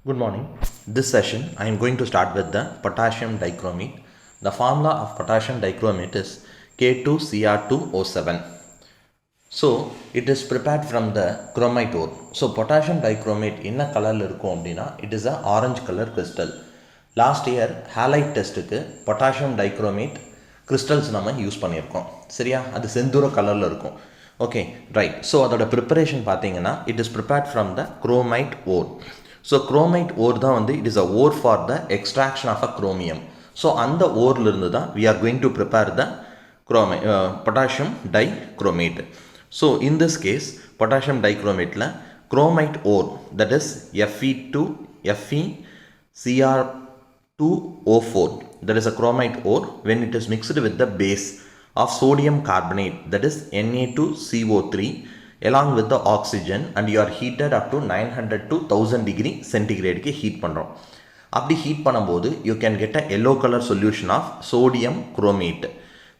Good morning. This session I am going to start with the potassium dichromate. The formula of potassium dichromate is K2Cr2O7. So it is prepared from the chromite ore. So potassium dichromate என்ன கலரில் இருக்கும் அப்படின்னா it is a orange color crystal. Last year halide டெஸ்ட்டுக்கு potassium dichromate crystals நம்ம use பண்ணியிருக்கோம். சரியா, அது செந்தூர கலரில் இருக்கும். Okay, right. ஸோ அதோட ப்ரிப்பரேஷன் பார்த்தீங்கன்னா it is prepared from the chromite ore. So chromite ore தான் வந்து it is a ore for the extraction of a chromium. So அந்த ஓர்லேருந்து தான் we are going to prepare the potassium dichromate. So in this case potassium டைக்ரோமேட்டில் chromite ore that is FeCr2O4 that is a chromite ore when it is mixed with the base of sodium carbonate that is Na2CO3 along with the oxygen and you are heated up to 900 to 1000 degree centigrade க்கு heat பண்ணுறோம். அப்படி heat பண்ணும்போது you can get a yellow color solution of sodium chromate.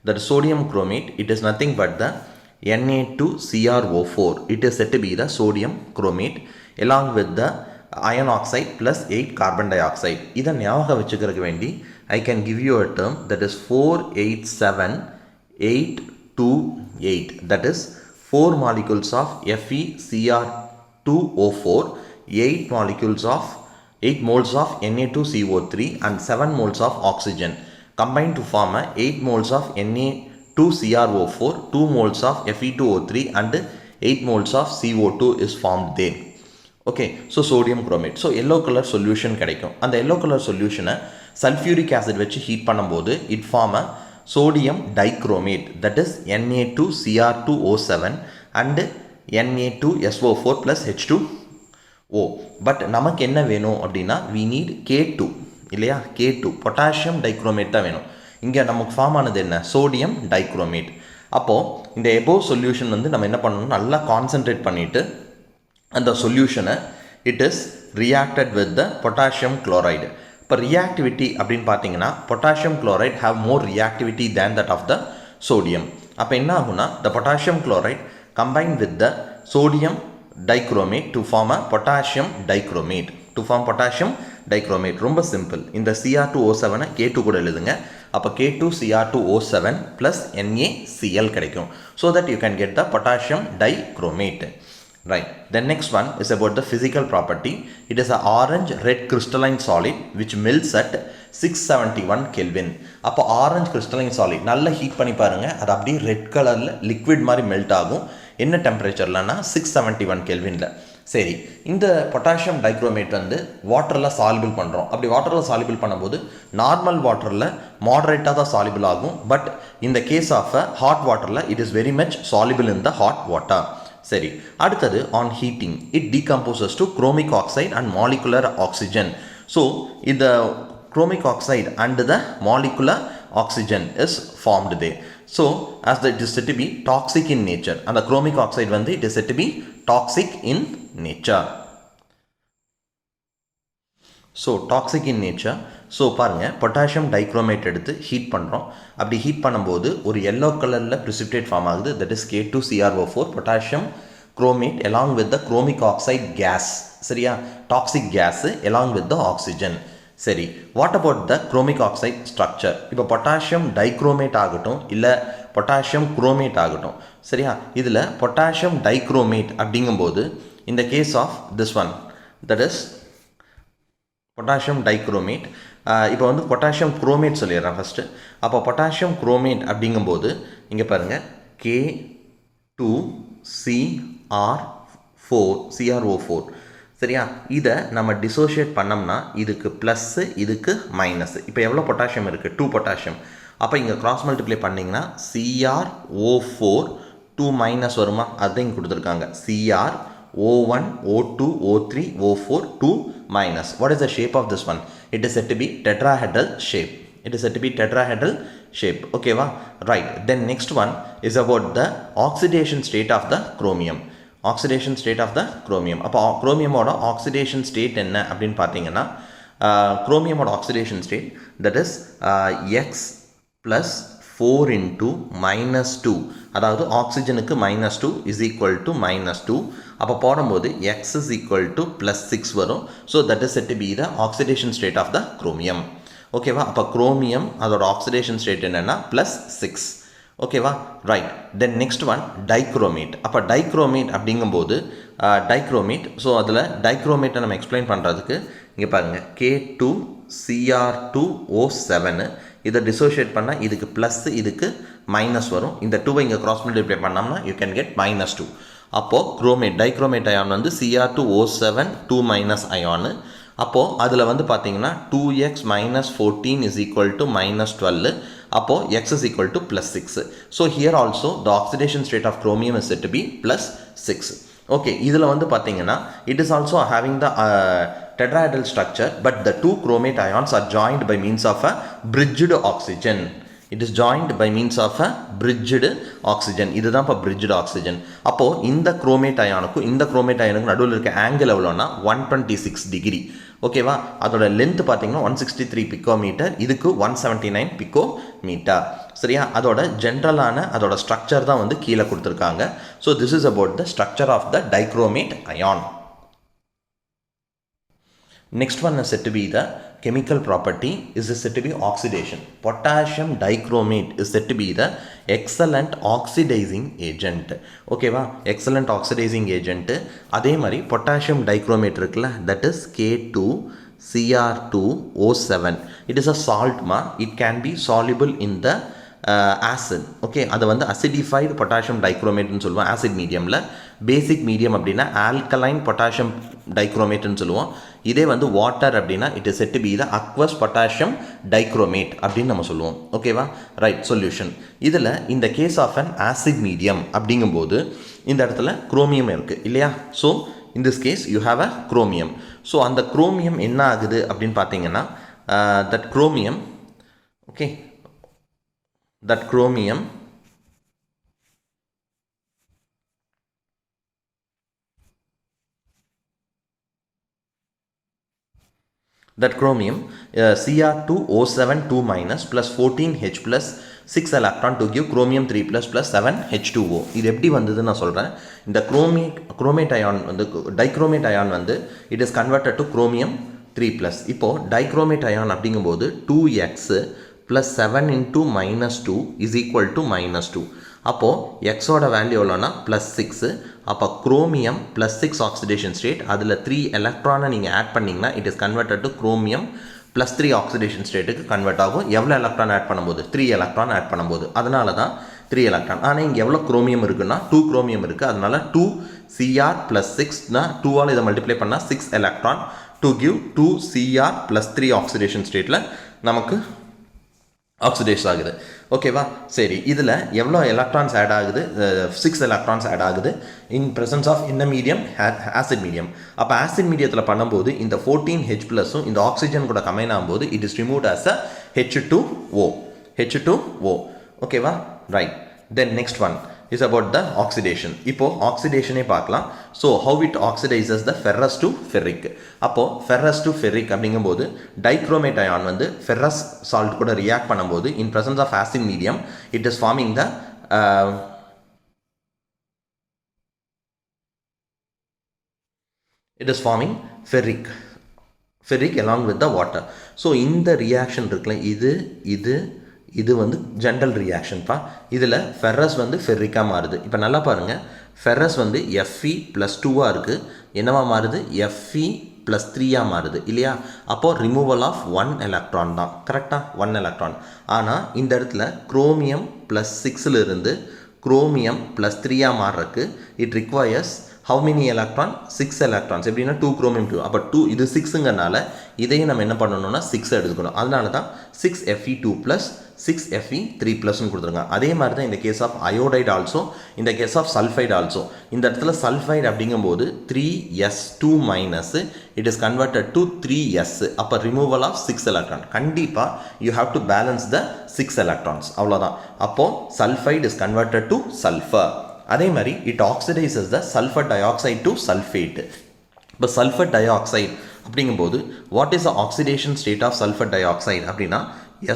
That sodium chromate, it is nothing but the Na2CrO4. It is said to be the sodium chromate along with the iron oxide plus 8 carbon dioxide. இதை ஞாபகம் வச்சுக்கிறதுக்கு வேண்டி I can give you a term that is 487-828. That is 4 molecules of FeCr2O4, 8 moles of Na2CO3 and 7 moles of oxygen combined to form a 8 moles of Na2CrO4, 2 moles of Fe2O3 and 8 moles of CO2 is formed there. Okay, so sodium chromate. So yellow colour solution கிடைக்கும். அந்த எல்லோ கலர் சொல்யூஷனை sulphuric acid வச்சு heat பண்ணும்போது it form a sodium dichromate that is Na2Cr2O7 and Na2SO4 plus H2O. But நமக்கு என்ன வேணும் அப்படின்னா we need K2 இல்லையா, K2 பொட்டாசியம் டைக்ரோமேட் தான் வேணும். இங்கே நமக்கு ஃபார்ம் ஆனது என்ன, சோடியம் டைக்ரோமேட். அப்போது இந்த எபோவ் சொல்யூஷன் வந்து நம்ம என்ன பண்ணணும், நல்லா கான்சென்ட்ரேட் பண்ணிவிட்டு அந்த சொல்யூஷனை it is reacted with the potassium chloride. இப்போ ரியாக்டிவிட்டி அப்படின்னு பார்த்தீங்கன்னா potassium chloride have more reactivity than that of the sodium. அப்போ என்ன ஆகுனா the potassium chloride combine with the sodium dichromate to form a potassium dichromate. ரொம்ப simple. இந்த Cr2O7 K2 கூட எழுதுங்க. அப்போ K2Cr2O7 ப்ளஸ் NaCl கிடைக்கும். So that you can get the potassium dichromate. Right. The next one is about the physical property. It is an orange red crystalline solid which melts at 671 Kelvin. அப்போ orange crystalline solid நல்லா heat பண்ணி பாருங்கள், அது அப்படியே red கலரில் liquid மாதிரி melt ஆகும். என்ன டெம்பரேச்சர்லன்னா 671 கெல்வினில். சரி, இந்த பொட்டாசியம் டைக்ரோமேட் வந்து வாட்டரில் சாலிபிள் பண்ணுறோம். அப்படி வாட்டரில் சாலிபிள் பண்ணும்போது நார்மல் வாட்டரில் மாடரேட்டாக தான் சாலிபிள் ஆகும். பட் இந்த கேஸ் ஆஃப் ஹாட் வாட்டரில் it is very much soluble in the hot water. சரி, அடுத்தது on heating it decomposes to chromic oxide and molecular oxygen. So இந்த chromic oxide and the molecular oxygen is formed they. So as it is said to be toxic in nature. அந்த chromic oxide வந்து it is said to be toxic in nature. So toxic in nature. So பாருங்கள், potassium dichromate எடுத்து heat பண்ணுறோம். அப்படி heat பண்ணும்போது ஒரு yellow கலரில் precipitate form ஆகுது. That is K2CrO4 potassium chromate along with the chromic oxide gas. சரியா, toxic gas along with the oxygen. சரி, what about the chromic oxide structure? இப்போ பொட்டாசியம் டைக்ரோமேட் ஆகட்டும் இல்லை பொட்டாசியம் குரோமேட் ஆகட்டும், சரியா, இதில் பொட்டாசியம் டைக்ரோமேட் அப்படிங்கும்போது இந்த case of this one that is potassium dichromate. இப்போ வந்து பொட்டாசியம் குரோமேட் சொல்லிடுறேன் ஃபஸ்ட்டு. அப்போ பொட்டாசியம் குரோமேட் அப்படிங்கும்போது இங்கே பாருங்கள் K2CrO4. சரியா, இதை நம்ம டிசோஷியேட் பண்ணோம்னா இதுக்கு ப்ளஸ்ஸு இதுக்கு மைனஸ். இப்போ எவ்வளோ பொட்டாசியம் இருக்குது, 2 பொட்டாசியம். அப்போ இங்கே கிராஸ் மல்டிப்ளை பண்ணிங்கன்னா CrO4 2 மைனஸ் வருமா, அதுதான் இங்கே கொடுத்துருக்காங்க. CrO1 O2 O3 O4 2 minus. What is the shape of this one? It is said to be tetrahedral shape. Okay va? Right. Then next one is about the oxidation state of the chromium. அப்போ குரோமியமோட oxidation state என்ன அப்படின்னு பார்த்தீங்கன்னா குரோமியமோட oxidation state that is X + 4 into -2, அதாவது ஆக்சிஜனுக்கு -2 is equal to -2. அப்போ போடும்போது x is equal to +6 வரும். So that is said to be the oxidation state of the chromium. ஓகேவா? அப்போ குரோமியம் அதோட ஆக்சிடேஷன் ஸ்டேட் என்னென்னா +6. ஓகேவா? Right. Then next one dichromate. அப்போ டைக்ரோமேட் அப்படிங்கும்போது டைக்ரோமேட், ஸோ அதில் டைக்ரோமேட்டை நம்ம எக்ஸ்பிளைன் பண்ணுறதுக்கு இங்கே பாருங்கள், K2Cr2O7 இதை டிசோஷியேட் பண்ணால் இதுக்கு ப்ளஸ் இதுக்கு மைனஸ் வரும். இந்த 2வை இங்கே கிராஸ் மல்டிப்ளை பண்ணோம்னா யூ கேன் கெட் -2. அப்போது குரோமேட் டைக்ரோமேட் அயான் வந்து Cr2O7 2- அயானு. அப்போது அதில் வந்து பார்த்தீங்கன்னா 2x - 14 is equal to -12. அப்போது x is equal to +6. So here also the oxidation state of chromium is said to be +6. Okay, இதில் வந்து பார்த்தீங்கன்னா it is also having the tetrahedral structure, but the two chromate ions are joined by means of a bridged oxygen. It is joined by means of a bridged oxygen. இதுதான் இப்போ bridged oxygen. அப்போது இந்த chromate அயானுக்கும் இந்த chromate அயானுக்கும் நடுவில் இருக்க angle எவ்வளோனா 126 degree. ஓகேவா? அதோட லென்த் பார்த்தீங்கன்னா 163 பிக்கோமீட்டர், இதுக்கு 179 பிக்கோமீட்டர். சரியா? அதோட ஜென்ரலான அதோட ஸ்ட்ரக்சர் தான் வந்து கீழே கொடுத்துருக்காங்க. So this is about the structure of the dichromate ion. Next one is said to be the chemical property is said to be oxidation. Potassium dichromate is said to be the excellent oxidizing agent. Okay va? Excellent oxidizing agent. அதே மாதிரி potassium dichromate இருக்குல்ல, that is K2Cr2O7. It is a salt ma. It can be soluble in the acid. Okay, அதை வந்து acidified potassium டைக்ரோமேட்னு சொல்லுவோம் acid மீடியமில். Basic medium அப்படின்னா alkaline potassium டைக்ரோமேட்னு சொல்லுவோம். இதே வந்து வாட்டர் அப்படின்னா it is said to be the aqueous potassium dichromate அப்படின்னு நம்ம சொல்லுவோம். ஓகேவா? ரைட். சொல்யூஷன். இதில் இந்த case of an acid medium அப்படிங்கும்போது இந்த இடத்துல குரோமியம் இருக்குது இல்லையா? So in this case you have a chromium. So அந்த குரோமியம் என்ன ஆகுது அப்படின்னு பார்த்தீங்கன்னா that chromium, okay, that chromium Cr2O7 2- plus 14H plus 6 electron to give chromium 3 plus 7 H2O. இது எப்படி வந்ததுன்னு நான் சொல்கிறேன். இந்த குரோமேட் அயான் வந்து டைக்ரோமேட் அயான் வந்து it is converted to chromium 3+. இப்போது டைக்ரோமேட் அயான் அப்படிங்கும்போது 2x plus 7 into -2 is equal to -2. அப்போது எக்ஸோட வேல்யூ எவ்வளோனா +6. அப்போ குரோமியம் +6 ஆக்சிடேஷன் ஸ்டேட், அதில் 3 எலக்ட்ரானை நீங்கள் ஆட் பண்ணிங்கன்னா it is converted to chromium +3 oxidation ஸ்டேட்டுக்கு கன்வெர்ட் ஆகும். எவ்வளோ எலக்ட்ரான் ஆட் பண்ணும்போது? 3 எலக்ட்ரான் ஆட் பண்ணும்போது. அதனால தான் 3 எலக்ட்ரான். ஆனால் இங்கே எவ்வளோ குரோமியம் இருக்குன்னா 2 குரோமியம் இருக்குது. அதனால 2Cr + 6னா 2ஆல் இதை மல்டிப்ளை பண்ணால் 6 electron to give 2Cr + 3 oxidation ஸ்டேட்டில் நமக்கு ஆக்சிடைஸ் ஆகுது. ஓகேவா? சரி, இதில் எவ்வளோ எலக்ட்ரான்ஸ் ஆட் ஆகுது? 6 எலக்ட்ரான்ஸ் ஆட் ஆகுது இன் ப்ரெசன்ஸ் ஆஃப் என்ன மீடியம்? Acid medium. அப்போ ஆசிட் மீடியத்தில் பண்ணும்போது இந்த 14H ப்ளஸும் இந்த ஆக்சிஜன் கூட கம்பைன் ஆகும்போது it is removed as a H2O. ஓகேவா? Right. Then next one is about the oxidation. இப்போ ஆக்சிடேஷனே பார்க்கலாம். So how it oxidizes the ferrous to ferric. அப்போது ferrous to ferric அப்படிங்கும்போது டைக்ரோமேட் அயான் வந்து ferrous salt கூட react பண்ணும்போது in presence of acid medium it is forming the ferric along with the water. So இந்த reaction இருக்குல்ல, இது வந்து general ரியாக்ஷன்ப்பா. இதில் ஃபெர்ரஸ் வந்து ஃபெர்ரிக்காக மாறுது. இப்போ நல்லா பாருங்கள், ஃபெர்ரஸ் வந்து Fe+2 இருக்குது. என்னவா மாறுது? Fe+3 மாறுது இல்லையா? அப்போது ரிமூவல் ஆஃப் 1 எலக்ட்ரான் தான். கரெக்டாக? 1 எலக்ட்ரான். ஆனால் இந்த இடத்துல குரோமியம் +6 இருந்து குரோமியம் +3 மாறுறதுக்கு it requires how many electron? 6 electrons. எப்படின்னா 2 chromium 2. அப்போ 2 இது 6ங்கனால இதையும் நம்ம என்ன பண்ணணும்னா 6 எடுத்துக்கணும். அதனால தான் 6Fe2 plus 6Fe3 கொடுத்துருங்க. அதே மாதிரி தான் இந்த கேஸ் ஆஃப் அயோடைட் ஆல்சோ, இந்த கேஸ் ஆஃப் சல்ஃபைட் ஆல்சோ. இந்த இடத்துல சல்ஃபைட் அப்படிங்கும்போது 3s2- it is converted to 3s. அப்போ ரிமூவல் ஆஃப் 6 எலக்ட்ரான். கண்டிப்பாக you have to balance the 6 electrons. அவ்வளோதான். அப்போது sulphide is converted to sulphur. அதே மாதிரி it oxidises the sulphur dioxide to sulphate. இப்போ சல்ஃபர் டை ஆக்சைடு அப்படிங்கும்போது what is the oxidation state of sulphur dioxide அப்படின்னா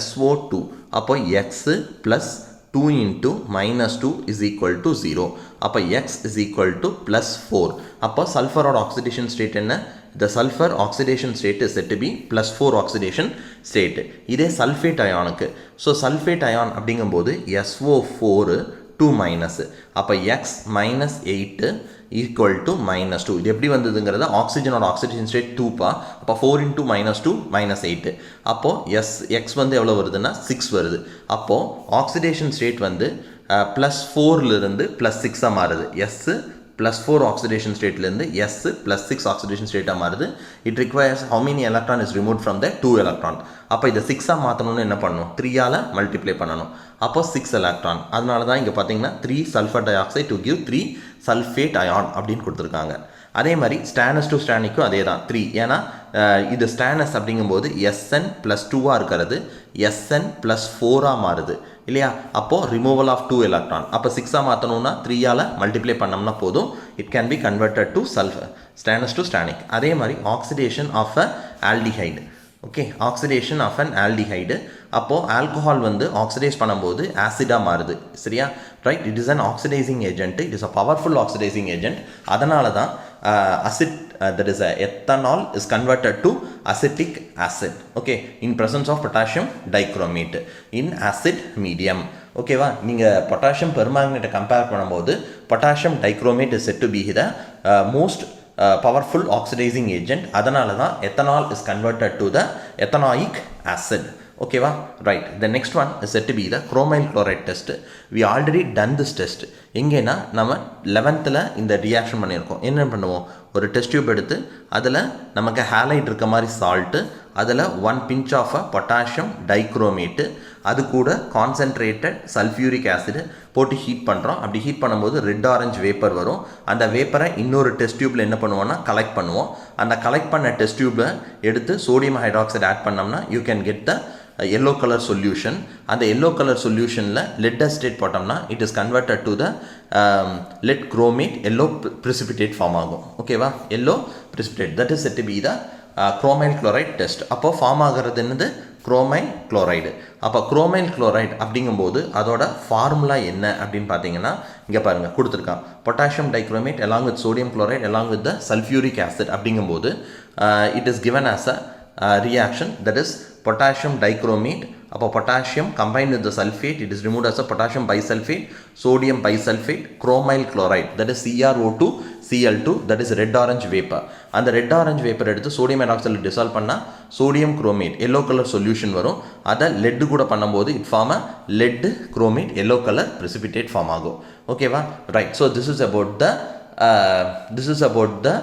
SO2. அப்போ x plus 2 into minus 2 is equal to 0. அப்போ x is equal to plus 4. அப்போ sulfur oxidation state என்ன? The sulfur oxidation state is said to be plus 4 oxidation state. இதே sulfate ion-க்கு. So sulfate ion அப்படிங்கும்போது SO4 2 minus. அப்போ x minus 8 equal to minus 2. இது எப்படி வந்ததுங்கிறத ஆக்சிஜனோட oxidation state 2 பா. அப்போ 4 into minus 2 minus 8. அப்போ x வந்து எவ்வளோ வருதுன்னா 6 வருது. அப்போ ஆக்சிடேஷன் ஸ்டேட் வந்து ப்ளஸ் 4லிருந்து ப்ளஸ் 6 மாறுது. s plus 4 oxidation state லேருந்து s plus 6 oxidation state மாறுது. It requires how many electron is removed from the 2 electron. அப்போ இதை 6 மாற்றணும்னு என்ன பண்ணணும்? 3ஆல் மல்டிப்ளை பண்ணணும். அப்போ 6 electron. அதனால தான் இங்கே பார்த்தீங்கன்னா 3 sulfur dioxide to give 3 sulfate ion அப்படின்னு கொடுத்துருக்காங்க. அதே மாதிரி ஸ்டானஸ் டு ஸ்டானிக்கும் அதே தான் 3. ஏன்னா இது ஸ்டானஸ் அப்படிங்கும்போது SN plus 2ஆக இருக்கிறது SN plus 4ஆக மாறுது இல்லையா? அப்போது ரிமூவல் ஆஃப் 2 எலக்ட்ரான். அப்போ 6ஆக மாற்றணும்னா 3ஆல் மல்டிப்ளை பண்ணோம்னா போதும். It can be converted to sulphur stannous to stannic. அதே மாதிரி oxidation of a aldehyde. Okay, oxidation of an aldehyde. அப்போது ஆல்கஹால் வந்து ஆக்சிடைஸ் பண்ணும்போது ஆசிடாக மாறுது சரியா? Right, it is an oxidising agent. It is a powerful oxidising agent. அதனால தான் that is ethanol is converted to acetic acid, okay, in presence of potassium dichromate in acid medium. ஓகேவா? நீங்கள் potassium பெர்மாங்கனேட்டை compare பண்ணும்போது potassium dichromate is said to be the most powerful oxidising agent. அதனால தான் ethanol is converted to the ethanoic acid. ஓகேவா? Right. The next one is said to be the chromyl chloride test. We already done this test. எங்கேனா நம்ம 11th இந்த reaction பண்ணியிருக்கோம். என்ன பண்ணுவோம்? ஒரு டெஸ்ட் டியூப் எடுத்து அதில் நமக்கு ஹேலைட் இருக்க மாதிரி சால்ட்டு, அதில் 1 pinch ஆஃப் பொட்டாசியம் டைக்ரோமேட்டு, அது கூட கான்சென்ட்ரேட்டட் சல்ஃபியூரிக் ஆசிட் போட்டு ஹீட் பண்ணுறோம். அப்படி ஹீட் பண்ணும்போது ரெட் ஆரஞ்சு வேப்பர் வரும். அந்த வேப்பரை இன்னொரு டெஸ்ட் டியூப்பில் என்ன பண்ணுவோம்னா கலெக்ட் பண்ணுவோம். அந்த கலெக்ட் பண்ண டெஸ்ட் டியூப்பில் எடுத்து சோடியம் ஹைட்ராக்சைடு ஆட் பண்ணோம்னா you can get the yellow color solution. அந்த yellow color solutionல lead acetate போட்டோம்னா it is converted to the lead chromate yellow precipitate form ஆகும். ஓகேவா? yellow precipitate, that is said to be the chromyl chloride test. அப்போ form ஆகிறது என்னது? Chromyl chloride. அப்போ chromyl chloride அப்படிங்கும்போது அதோட ஃபார்முலா என்ன அப்படின்னு பார்த்தீங்கன்னா இங்கே பாருங்கள் கொடுத்துருக்கான். Potassium dichromate along with sodium chloride along with the sulfuric acid அப்படிங்கும்போது it is given as a reaction, that is potassium dichromate. அப்போ potassium combined with the sulfate, it is removed as a potassium bisulfate, sodium bisulfate, chromyl chloride, that is CrO2 Cl2, that is red orange vapor. அந்த red orange vapor எடுத்து sodium hydroxide dissolve பண்ணால் sodium chromate yellow color solution வரும். அதை lead கூட பண்ணும்போது it form a lead chromate yellow color precipitate form ஆகும். ஓகேவா? Right. So this is about the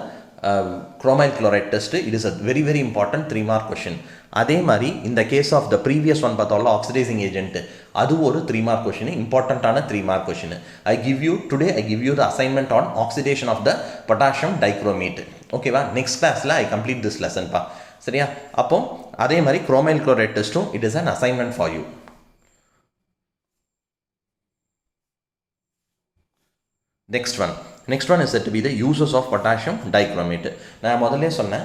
chromyl chloride test. It is a very very important 3 mark question. அதே மாதிரி இந்த case of the previous one பார்த்தோம்ல oxidising agent, அது ஒரு 3 mark question, இம்பார்ட்டண்ட்டான 3 mark question. I give you the assignment on oxidation of the potassium dichromate. ஓகேவா? Next கிளாஸில் I complete this lesson பா. சரியா? அப்போ அதே மாதிரி குரோமைல் குளோரைட் டெஸ்ட்டும் it is an assignment for you. Next one is said to be the uses of potassium dichromate. நான் முதல்ல சொன்னேன்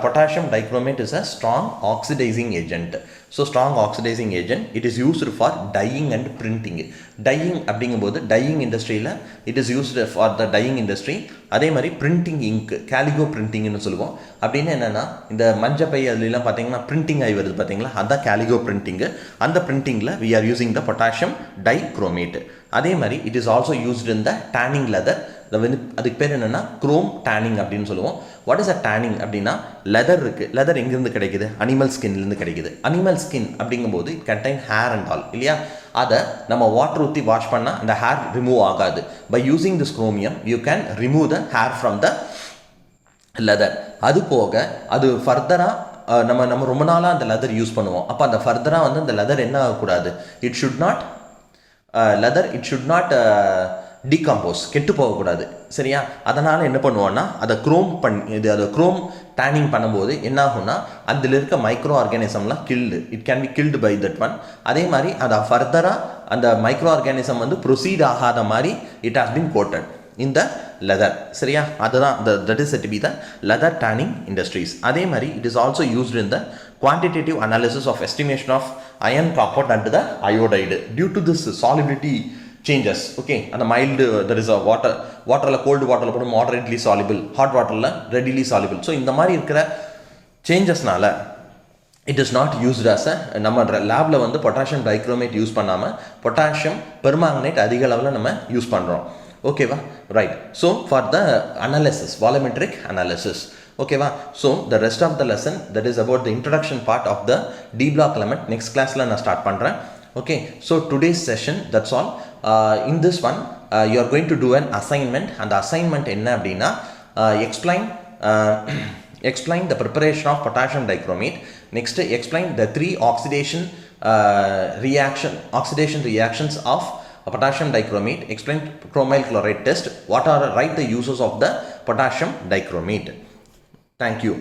potassium dichromate is a strong oxidizing agent. So strong oxidizing agent, it is used for dyeing and printing. Dyeing அப்படிங்கும்போது dyeing இண்டஸ்ட்ரியில் it is used for the dyeing industry. அதே மாதிரி printing ink, calico printingனு சொல்லுவோம். அப்படின்னு என்னென்னா இந்த மஞ்சப்பை அதுலாம் பார்த்தீங்கன்னா பிரிண்டிங் ஆகி வருது பார்த்தீங்களா, அதுதான் calico printing. அந்த பிரிண்டிங்கில் we are using the potassium dichromate. அதே மாதிரி it is also used in the tanning leather. அதுக்கு பேர் என்னென்னா குரோம் டேனிங் அப்படின்னு சொல்லுவோம். வாட் இஸ் அ டேனிங் அப்படின்னா லெதர் இருக்குது. லெதர் எங்கேருந்து கிடைக்குது? அனிமல் ஸ்கின்லேருந்து கிடைக்குது. அனிமல் ஸ்கின் அப்படிங்கும்போது it contain hair and all இல்லையா? அதை நம்ம வாட்டர் ஊற்றி வாஷ் பண்ணால் அந்த ஹேர் ரிமூவ் ஆகாது. By using this chromium you can remove the hair from the leather. அது போக அது ஃபர்தராக நம்ம ரொம்ப நாளாக அந்த லெதர் யூஸ் பண்ணுவோம். அப்போ அந்த ஃபர்தராக வந்து அந்த லெதர் என்ன ஆகக்கூடாது? இட் ஷுட் நாட் டீகம்போஸ், கெட்டு போகக்கூடாது. சரியா? அதனால் என்ன பண்ணுவோன்னா அதை குரோம் டேனிங் பண்ணும்போது என்ன ஆகும்னா அதில் இருக்க மைக்ரோ ஆர்கானிசம்லாம் it can be killed by that one. அதே மாதிரி அதை ஃபர்தராக அந்த மைக்ரோ ஆர்கானிசம் வந்து ப்ரொசீட் ஆகாத மாதிரி it has been coated. in the leather. சரியா, அதுதான் that is said to be the leather tanning industries. அதே மாதிரி it is also used in the quantitative analysis of estimation of iron compound and the iodide due to this solubility changes. Okay, and the mild there is a waterல cold waterல போடும் moderately soluble, hot waterல readily soluble. So இந்த மாதிரி இருக்கிற சேஞ்சஸ்னால it is not used as a நம்ம லேப்ல வந்து potassium dichromate use பண்ணாமல் potassium permanganate அதிக அளவில் நம்ம யூஸ் பண்ணுறோம். ஓகேவா, right. So for the analysis, volumetric analysis. ஓகேவா, so the rest of the lesson that is about the introduction part of the d block element next கிளாஸில் நான் start பண்ணுறேன். Okay, so today's session that's all. In this one you are going to do an assignment. அந்த assignment என்ன அப்படின்னா, explain the preparation of potassium dichromate. Next, explain the three oxidation reactions of potassium dichromate. Explain chromyl chloride test. What are the uses of the potassium dichromate? Thank you.